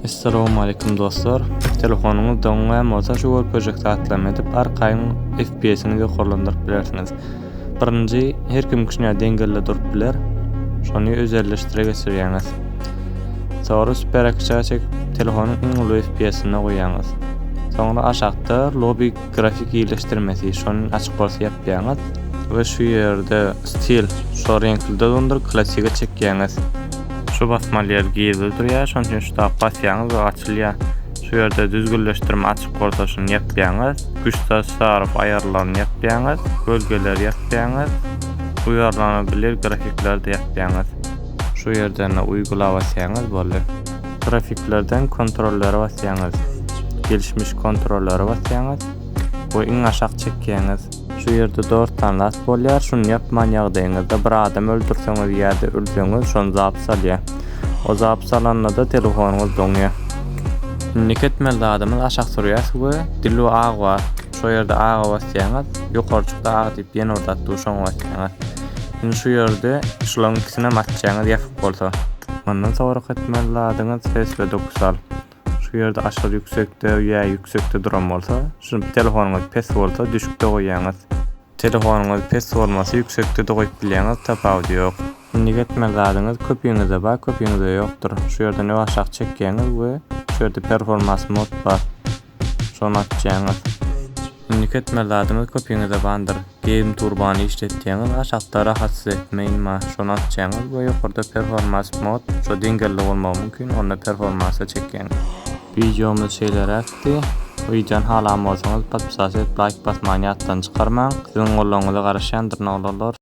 Assalamu alaykum dostlar. Telefonuňyz doňňam bolsa şu projekt atlam edip arkaýyň FPS-ini ýokarlandyrıp bilersiniz. Birinji, her kim kişine dengelle durup biler. Şonu özelleşdire geçirýäňiz. Sonra super ekran çekip telefonuň iň uly FPS-ine goýýaňyz. Sonra aşagda lobby grafik ýerleşdirmesi şonu açyk bolsa ýapýaňyz we şu ýerde stil şu reňkli dondur klassika çekýäňiz. Şu basmalar giyildi durýar, şoň üçin şu tap basýaňyz we açylýar. Şu ýerde düzgünleşdirme açyk bolsa şunu ýapýaňyz. Güçtä sarf aýarlaryny ýapýaňyz, bölgeler ýapýaňyz. Uýarlanabilir grafikler de ýapýaňyz. Şu ýerden uýgula basýaňyz bolýar. Grafiklerden kontrollere basýaňyz. Gelişmiş kontrollere basýaňyz. Bu iň aşağı çekýäňiz. Şu ýerde 4 tane lat bolýar, şunu ýapman ýagdaýyňyzda bir adam öldürseňiz ýa-da ölseňiz şonu zap salýar. O zap salanda telefonuňyz doňýar. Niketmel adamyň aşağı surýas we dili ağa bar. Şu ýerde ağa basýaňyz, ýokarçykda ağa diýip ýene orda tuşaň basýaňyz. Indi şu ýerde şularyň ikisine matçaňyz ýapyp bolsa. Ondan sonra ketmel adyňyz ses we dokusal. Şu ýerde aşağı ýüksekde ýa ýüksekde duran bolsa, şu telefonuňyz pes bolsa düşükde goýýaňyz. Telefonuňyz pes bolmasy ýüksekde goýup bilýäňiz tapawdy ýok. Indi getmel adyňyz köpüňizde bar, köpüňizde ýokdur. Şu ýerde näme aşağı çekýäňiz we şu ýerde performans mod bar. Şonu açýaňyz. Indi getmel adyňyz köpüňizde bandyr. Game turbany işletýäňiz aşagda rahatsız etmeýin, şonu açýaňyz we ýokarda performans mod, şu dengelle bolmagy mümkin, onda performansa çekýäňiz. Videomuz şeyler etdi. Videon halam bolsaňyz patsaset, like basmaňy atdan çykarmaň. Siziň gollaryňyza garaşandyr naglalar.